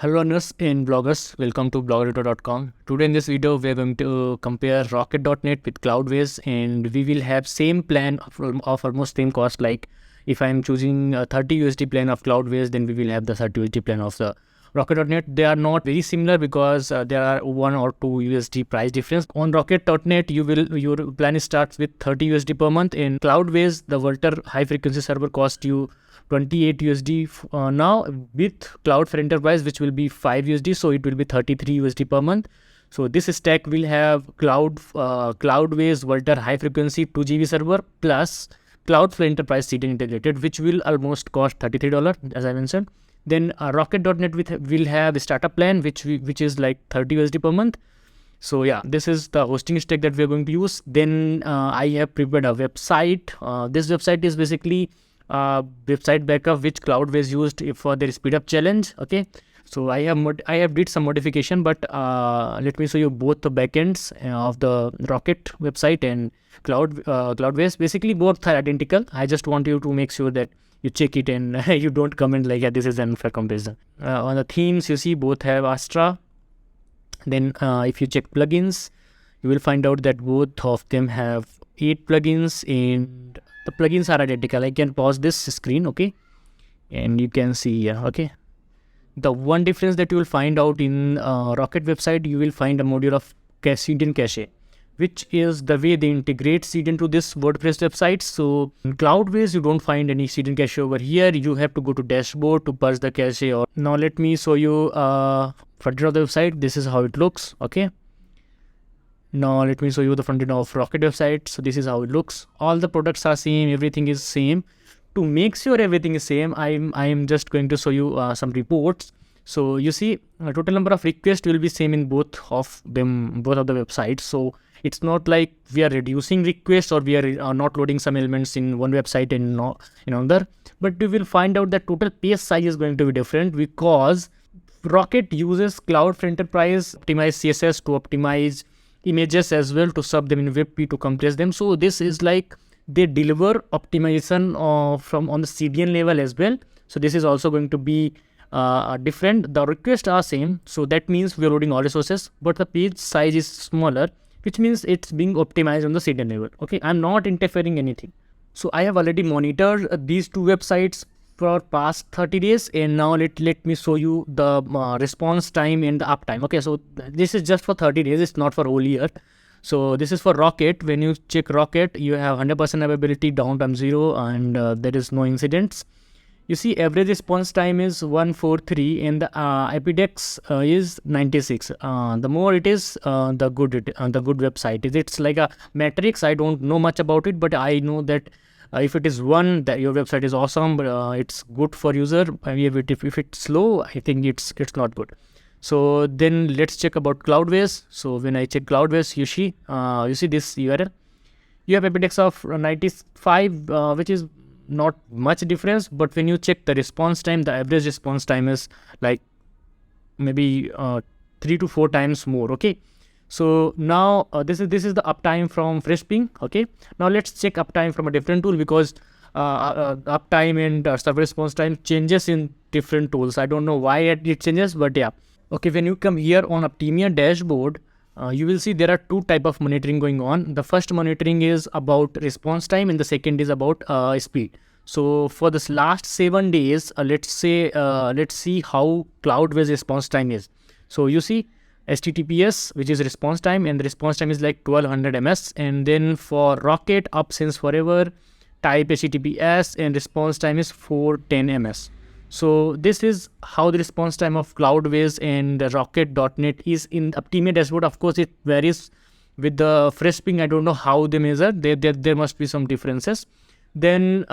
Hello runners and bloggers, welcome to blogger.com. Today in this video we are going to compare rocket.net with Cloudways, and we will have same plan of almost same cost. Like if I am choosing a 30 USD plan of Cloudways, then we will have the 30 USD plan of the rocket.net. They are not very similar because there are 1 or 2 USD price difference. On rocket.net your plan starts with 30 USD per month. In Cloudways, the Vultr high frequency server cost you 28 USD now, with Cloud for Enterprise, which will be 5 USD, so it will be 33 USD per month. So this stack will have Cloudways Vultr high frequency 2 GB server plus Cloud for Enterprise CDN integrated, which will almost cost $33 as I mentioned. Then rocket.net will have a startup plan which is like 30 USD per month. So yeah, this is the hosting stack that we are going to use. Then I have prepared a website. This website is basically website backup which Cloudways used for their speed up challenge. Okay, so I have did some modification, but let me show you both the backends of the Rocket website and Cloudways. Basically both are identical. I just want you to make sure that you check it and you don't comment like, yeah, this is an unfair comparison. On the themes, you see both have Astra. Then if you check plugins, you will find out that both of them have 8 plugins, and the plugins are identical. I can pause this screen, okay, and you can see here. Okay, the one difference that you will find out in Rocket website, you will find a module of CDN cache, which is the way they integrate CDN to this WordPress website. So in Cloudways, you don't find any CDN cache over here. You have to go to dashboard to purge the cache. Or now let me show you front end of the website. This is how it looks. Okay. Now let me show you the front end of Rocket website. So this is how it looks. All the products are same. Everything is same. To make sure everything is same, I am just going to show you some reports. So you see, a total number of requests will be same in both of the websites. So it's not like we are reducing requests or we are not loading some elements in one website and not in another. But you will find out that total page size is going to be different because Rocket uses Cloud for Enterprise optimized CSS to optimize images as well, to sub them in WebP to compress them. So this is like they deliver optimization from on the CDN level as well. So this is also going to be different. The requests are same, so that means we are loading all resources, but the page size is smaller, which means it's being optimized on the CDN level. Okay, I'm not interfering anything. So I have already monitored these two websites for past 30 days, and now let me show you the response time and the uptime. Okay, so this is just for 30 days, it's not for whole year. So this is for Rocket. When you check Rocket, you have 100% availability, downtime 0, and there is no incidents. You see average response time is 143 and the IPDEX is 96. The more it is, the good website is. It's like a matrix. I don't know much about it, but I know that if it is 1, that your website is awesome, but it's good for user. If it's slow, I think it's not good. So then let's check about Cloudways. So when I check Cloudways, you see this URL. You have IPDEX of 95, which is not much difference, but when you check the response time, the average response time is like maybe 3 to 4 times more. Okay, so now this is the uptime from FreshPing. Okay, now let's check uptime from a different tool, because uptime and server response time changes in different tools. I don't know why it changes, but yeah. Okay, when you come here on Optimia dashboard, you will see there are 2 type of monitoring going on. The first monitoring is about response time, and the second is about speed. So for this last 7 days, let's see how Cloudways response time is. So you see HTTPS, which is response time, and the response time is like 1200 ms. And then for Rocket, up since forever, type HTTPS, and response time is 410 ms. So this is how the response time of Cloudways and Rocket.net is in Optimia dashboard. Of course, it varies with the FreshPing. I don't know how they measure. There must be some differences. Then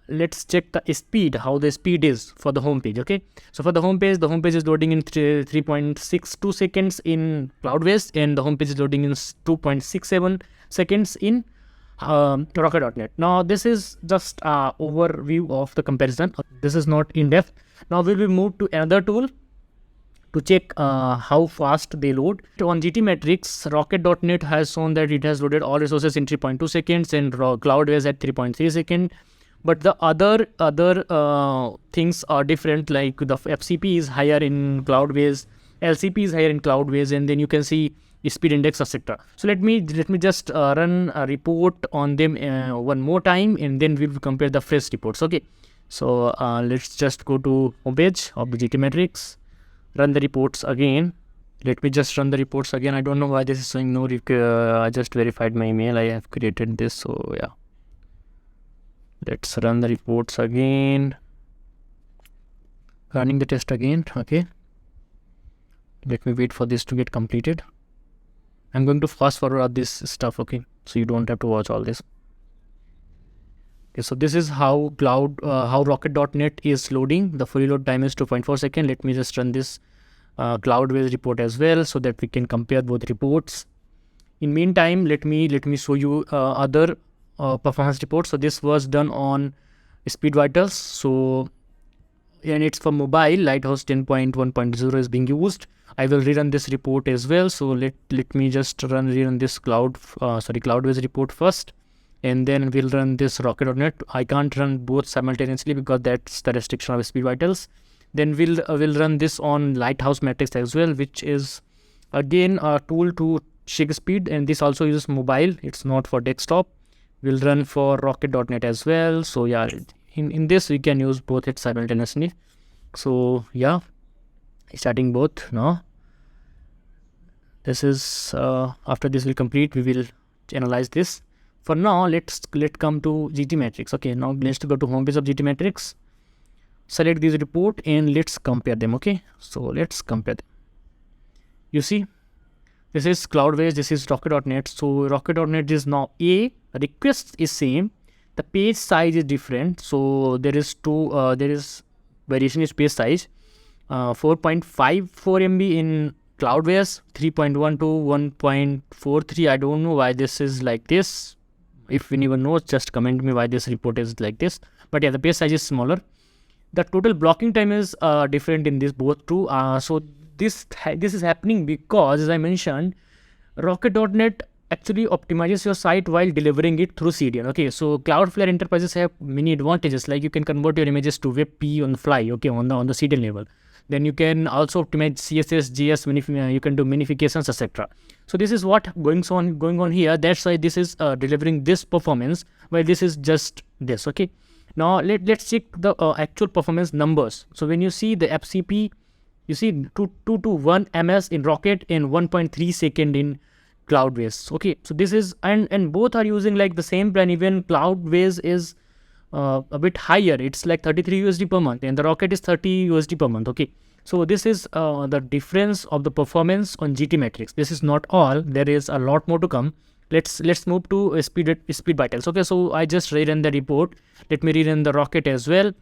let's check the speed, how the speed is for the home page. Okay, so for the home page is loading in 3.62 seconds in Cloudways, and the home page is loading in 2.67 seconds in Rocket.net. Now this is just overview of the comparison. This is not in depth. Now we will move to another tool to check how fast they load. On GTmetrix, Rocket.net has shown that it has loaded all resources in 3.2 seconds and Cloudways at 3.3 seconds. but the other things are different, like the FCP is higher in Cloudways, LCP is higher in Cloudways, and then you can see speed index, etc. So let me just run a report on them one more time, and then we will compare the fresh reports. Okay, so let's just go to homepage of the GTmetrix, run the reports again. Let me just run the reports again. I don't know why this is showing no I just verified my email. I have created this, so yeah. Let's run the reports again. Running the test again. Okay. Let me wait for this to get completed. I'm going to fast forward this stuff, okay, so you don't have to watch all this. Okay, so this is how Rocket.net is loading. The fully load time is 2.4 seconds. Let me just run this Cloudways report as well, so that we can compare both reports. In meantime, let me show you other performance reports. So this was done on Speed Vitals. So, and it's for mobile. Lighthouse 10.1.0 is being used. I will rerun this report as well. So let me just rerun this Cloudways report first, and then we'll run this Rocket.net. I can't run both simultaneously because that's the restriction of Speed Vitals. Then we'll run this on Lighthouse Matrix as well, which is again a tool to check speed, and this also uses mobile. It's not for desktop. We'll run for Rocket.net as well. So yeah, in this we can use both it simultaneously. So yeah, starting both now. This is after this will complete, we will analyze this. For now, let's come to GTmetrix. Okay, now let's go to homepage of GTmetrix. Select this report and let's compare them. Okay, so let's compare them. You see, this is Cloudways, this is Rocket.net. So Rocket.net is now request is same, the page size is different. So there is variation in page size. 4.54 MB in Cloudways, 3.1 to 1.43. I don't know why this is like this. If anyone knows, just comment me why this report is like this. But yeah, the page size is smaller. The total blocking time is different in this both too. So this is happening because, as I mentioned, Rocket.net actually optimizes your site while delivering it through CDN. Okay, so Cloudflare enterprises have many advantages, like you can convert your images to WebP on the fly. Okay, on the CDN level. Then you can also optimize CSS, JS, you can do minifications, etc. So this is what going on here. That's why this is delivering this performance, while this is just this. Okay. Now let's check the actual performance numbers. So when you see the FCP, you see 2 to 1 ms in Rocket and 1.3 second in Cloudways. Okay. So this is and both are using like the same plan. Even Cloudways is a bit higher. It's like 33 USD per month, and the Rocket is 30 USD per month. Okay, so this is the difference of the performance on GTmetrix. This is not all. There is a lot more to come. Let's move to Speed Vitals. Okay, so I just rerun the report. Let me rerun the Rocket as well.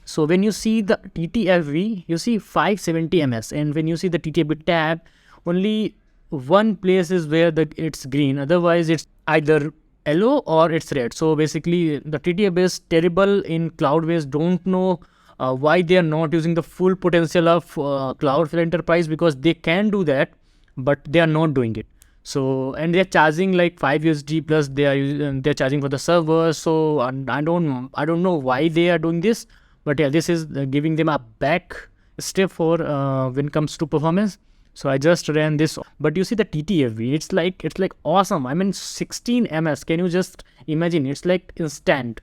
So when you see the TTFB, you see 570 ms, and when you see the TTFB tab, only one place is where it's green. Otherwise, it's either yellow or it's red. So basically the TTFB is terrible in Cloudways. Don't know why they are not using the full potential of Cloudflare Enterprise, because they can do that, but they are not doing it. So, and they're charging like 5 USD plus they're charging for the server. So I don't know why they are doing this, but yeah, this is giving them a back step for when it comes to performance. So I just ran this, but you see the TTFB, it's like awesome. I mean 16 ms. Can you just imagine? It's like instant.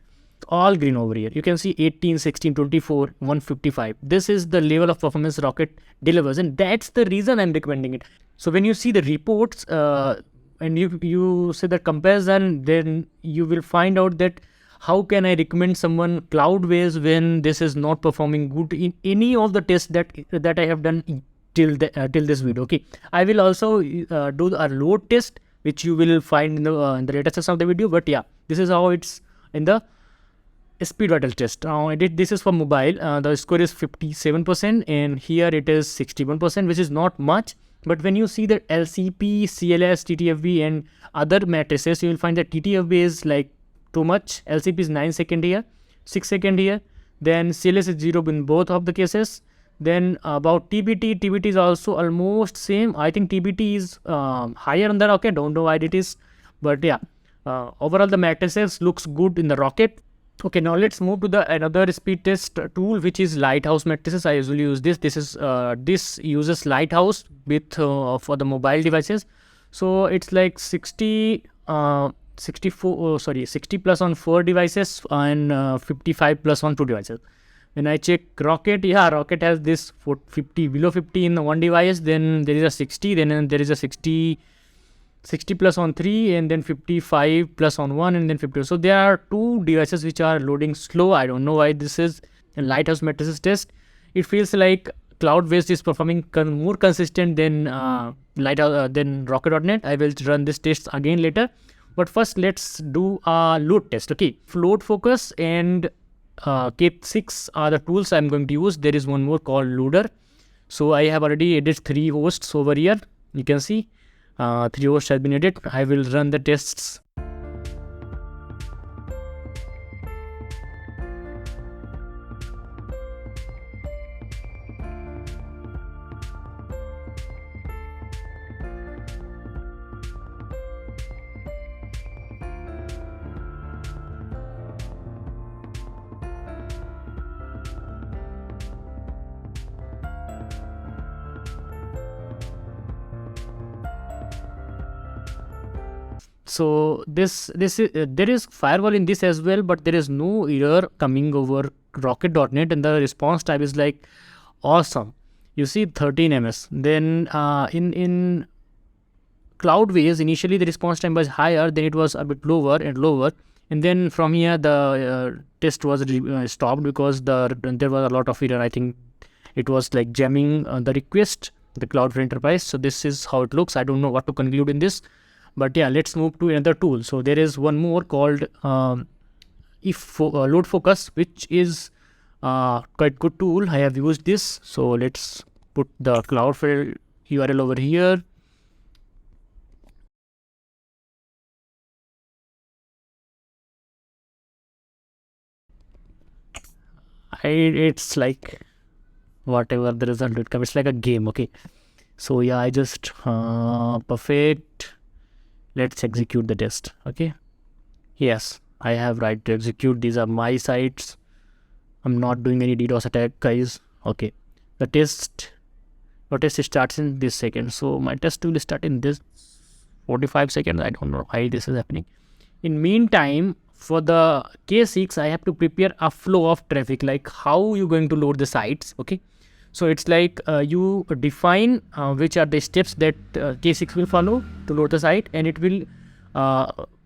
All green over here. You can see 18, 16, 24, 155. This is the level of performance Rocket delivers, and that's the reason I'm recommending it. So when you see the reports and you say the comparison, then you will find out that how can I recommend someone Cloudways when this is not performing good in any of the tests that I have done till this video. Okay, I will also do a load test, which you will find in the data section of the video. But yeah, this is how it's in the Speed Vitals test. Now this is for mobile. The score is 57%, and here it is 61%, which is not much. But when you see the LCP, CLS, TTFB, and other matrices, you will find that TTFB is like too much. LCP is 9 second here, 6 second here. Then CLS is 0 in both of the cases. Then about TBT is also almost same. I think TBT is higher on the Rocket. Don't know why it is, but yeah, overall the matrices looks good in the Rocket. Okay, now let's move to the another speed test tool, which is Lighthouse matrices. I usually use this. This uses Lighthouse with for the mobile devices. So it's like 60 plus on 4 devices and 55 plus on 2 devices. When I check Rocket, yeah, Rocket has this 50 below 50 in one device. Then there is a 60. Then there is a 60 plus on 3, and then 55 plus on 1, and then 50. So there are 2 devices which are loading slow. I don't know why this is. In Lighthouse matrices test, it feels like Cloudways is performing more consistent than than Rocket.net. I will run this test again later, but first let's do a load test. Okay, load focus and K6 are the tools I'm going to use. There is one more called loader. So I have already added 3 hosts over here. You can see 3 hosts have been added. I will run the tests. So this is there is firewall in this as well, but there is no error coming over Rocket.net, and the response time is like awesome. You see 13 ms. Then in Cloudways, initially the response time was higher, then it was a bit lower and lower, and then from here the test was stopped because there was a lot of error. I think it was like jamming the request, the Cloudflare Enterprise. So this is how it looks. I don't know what to conclude in this. But yeah, let's move to another tool. So there is one more called load focus, which is quite good tool. I have used this. So let's put the Cloudflare URL over here. It's like whatever the result will come. It's like a game. Okay. So yeah, I just perfect. Let's execute the test. Okay. Yes, I have right to execute. These are my sites. I'm not doing any DDoS attack, guys. Okay. The test starts in this second. So my test will start in this 45 seconds. I don't know why this is happening. In meantime, for the K6, I have to prepare a flow of traffic, like how you going to load the sites. Okay. So it's like you define which are the steps that K6 will follow to load the site, and it will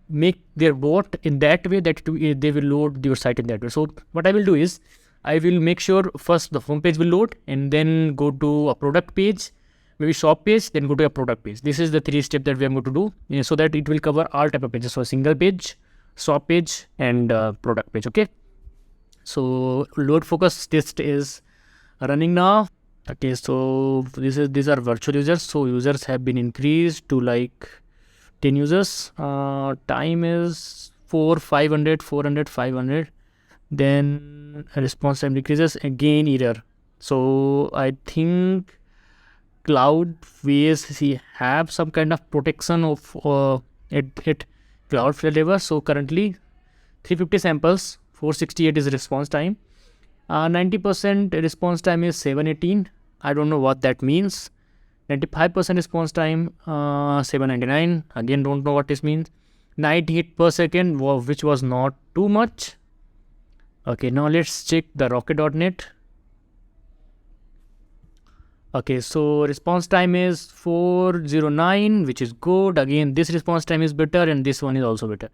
make their bot in that way that they will load your site in that way. So what I will do is I will make sure first the home page will load, and then go to a product page, maybe shop page, then go to a product page. This is the 3 steps that we are going to do, so that it will cover all type of pages. So a single page, shop page, and product page. Okay. So load focus test is running now. Okay, so these are virtual users. So users have been increased to like 10 users. Time is 500. Then response time decreases, again error. So I think Cloudways have some kind of protection of at Cloudflare level. So currently 350 samples, 468 is response time. 90% response time is 718. I don't know what that means. 95% response time, 799. Again, don't know what this means. 90 hit per second, which was not too much. Okay, now let's check the Rocket.net. Okay, so response time is 409, which is good. Again, this response time is better, and this one is also better.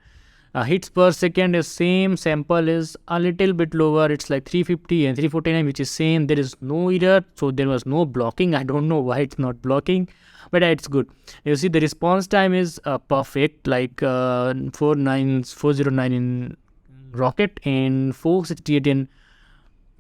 Hits per second is same. Sample is a little bit lower. It's like 350 and 349, which is same. There is no error, so there was no blocking. I don't know why it's not blocking, but it's good. You see the response time is perfect, like 409 in Rocket and 468 in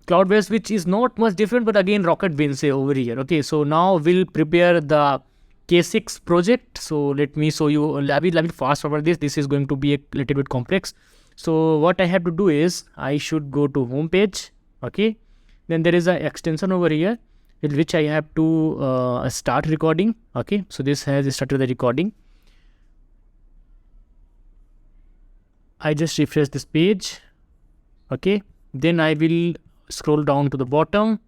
Cloudways, which is not much different, but again Rocket wins over here. Okay, so now we'll prepare the K6 project. So let me show you. I will fast forward this. This is going to be a little bit complex. So what I have to do is I should go to home page. Okay, then there is an extension over here with which I have to start recording. Okay, so this has started the recording. I just refresh this page. Okay, then I will scroll down to the bottom,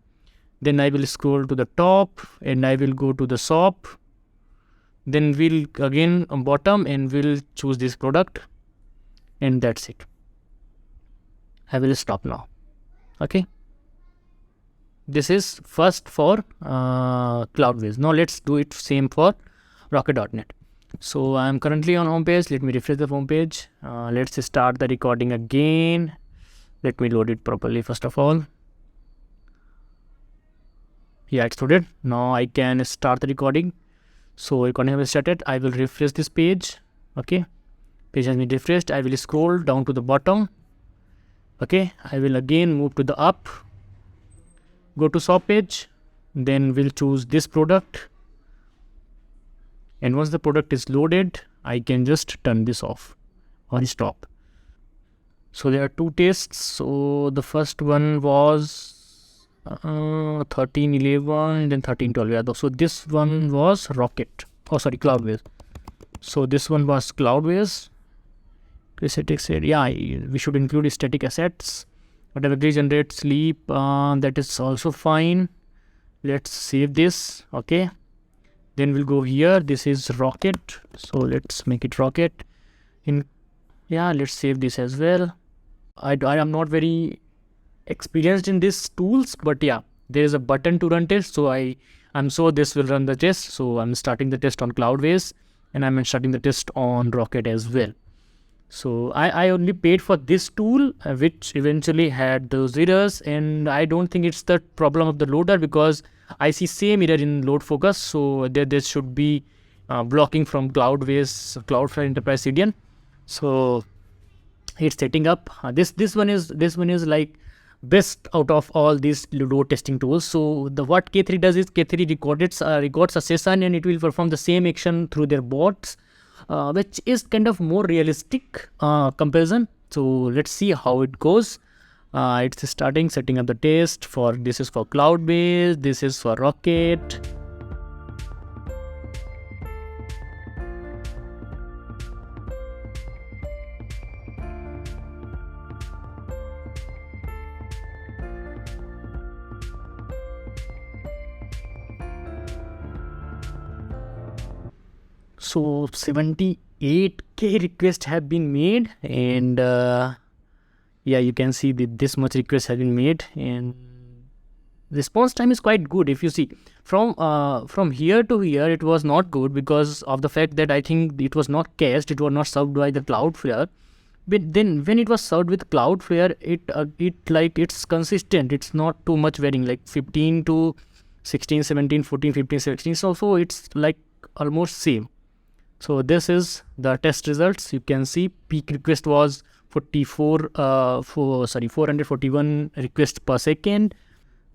then I will scroll to the top, and I will go to the shop. Then we'll again on bottom and we'll choose this product, and that's it. I will stop now. Okay, this is first for Cloudways. Now let's do it same for Rocket.net. So I'm currently on home page. Let me refresh the home page. Let's start the recording again. Let me load it properly first of all. Yeah, it's loaded. Now I can start the recording. So recording has started. I will refresh this page. Okay, page has been refreshed. I will scroll down to the bottom. Okay, I will again move to the up, go to shop page, then we'll choose this product, and once the product is loaded, I can just turn this off or stop. So there are two tests. So the first one was 13.11 and then 13.12. Yeah, so this one was Cloudways. So this one was Cloudways. Static said, yeah, we should include static assets. Whatever generate sleep, that is also fine. Let's save this. Okay, then we'll go here. This is Rocket, so let's make it Rocket. Let's save this as well. I am not very experienced in these tools, but yeah, there is a button to run test, so I'm sure this will run the test. So I'm starting the test on Cloudways, and I'm starting the test on Rocket as well. So I only paid for this tool, which eventually had those errors, and I don't think it's the problem of the loader, because I see same error in load focus. So there should be blocking from Cloudways, Cloudflare Enterprise CDN. So it's setting up. This one is like best out of all these load testing tools. So what K3 does is K3 records a session, and it will perform the same action through their bots. Which is kind of more realistic comparison. So let's see how it goes. It's setting up the test for this is for Cloudways, this is for Rocket. So 78k requests have been made, and yeah, you can see that this much requests have been made, and response time is quite good. If you see from here to here, it was not good because of the fact that I think it was not cached, it was not served by the Cloudflare. But then when it was served with Cloudflare, it's consistent. It's not too much varying, like 15 to 16, 17, 14, 15, 16. So it's like almost same. So this is the test results. You can see peak request was 441 requests per second.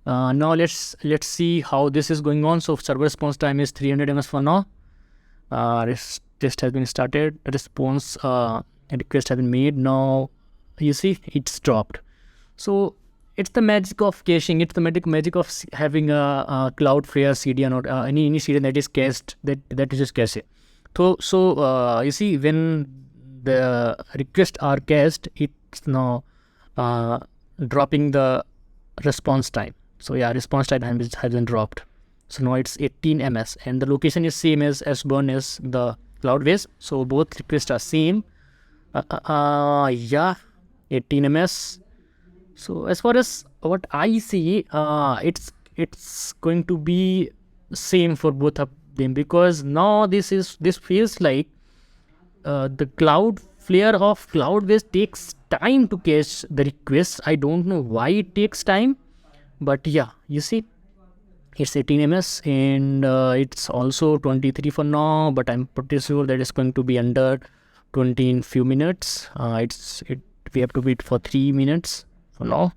Now let's see how this is going on. So server response time is 300 ms for now. This test has been started. Response request has been made. Now you see it's dropped. So it's the magic of caching. It's the magic of having a Cloudflare CDN or any CDN that is cached, that is just cached. So you see, when the requests are cached, it's now dropping the response time. So yeah, response time has been dropped. So now it's 18 ms, and the location is same as S1 as the Cloudways. So both requests are same. Yeah, 18 ms. So as far as what I see, it's going to be same for both of them, because now this feels like the Cloudflare of Cloudways takes time to cache the requests. I don't know why it takes time, but yeah, you see it's 18 ms, and it's also 23 for now, but I'm pretty sure that it's going to be under 20 in few minutes. We have to wait for 3 minutes for now.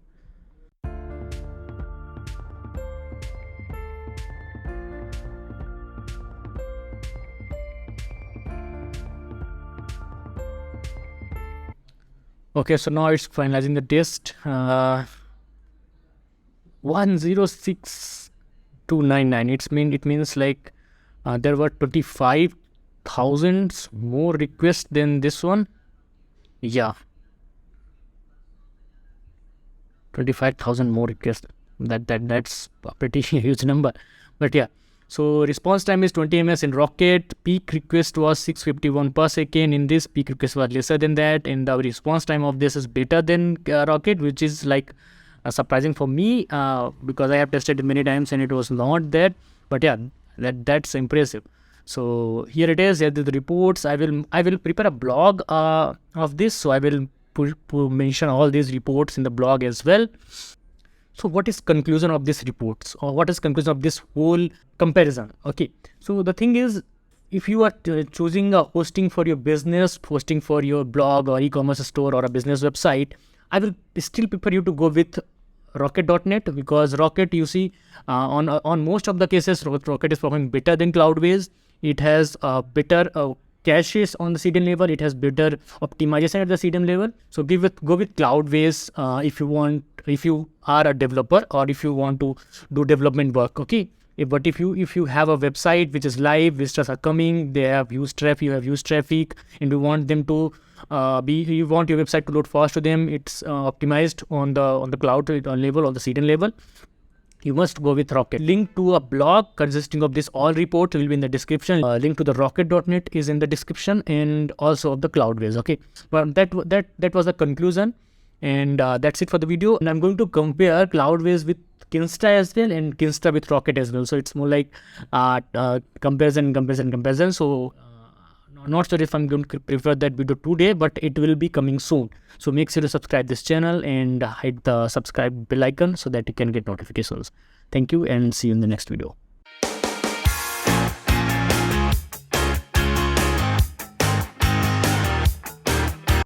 Okay, so now it's finalizing the test. 106,299. It means like there were 25,000 more requests than this one. Yeah. 25,000 more requests. That's a pretty huge number. But yeah, so response time is 20 ms in Rocket. Peak request was 651 per second. In this, peak request was lesser than that, and the response time of this is better than Rocket, which is like surprising for me because I have tested it many times and it was not that. But yeah, that's impressive. So here it is. Here the reports. I will prepare a blog of this. So I will mention all these reports in the blog as well. So what is conclusion of this reports, or what is conclusion of this whole comparison? Okay, so the thing is, if you are choosing a hosting for your business, hosting for your blog or e-commerce store or a business website, I will still prefer you to go with Rocket.net, because Rocket, you see, on most of the cases, Rocket is performing better than Cloudways. It has better caches on the CDN level. It has better optimization at the CDN level. So go with Cloudways if you are a developer or if you want to do development work. Okay. But if you have a website which is live, visitors are coming, they have used traffic, you have used traffic, and you want them to you want your website to load fast to them, it's optimized on the cloud level or the CDN level, you must go with Rocket. Link to a blog consisting of this all reports will be in the description. Link to the Rocket.net is in the description, and also of the Cloudways. Okay, but that was the conclusion, and that's it for the video. And I'm going to compare Cloudways with Kinsta as well, and Kinsta with Rocket as well. So it's more like comparison. So not sure if I'm going to prefer that video today, but it will be coming soon. So make sure to subscribe this channel and hit the subscribe bell icon so that you can get notifications. Thank you, and see you in the next video.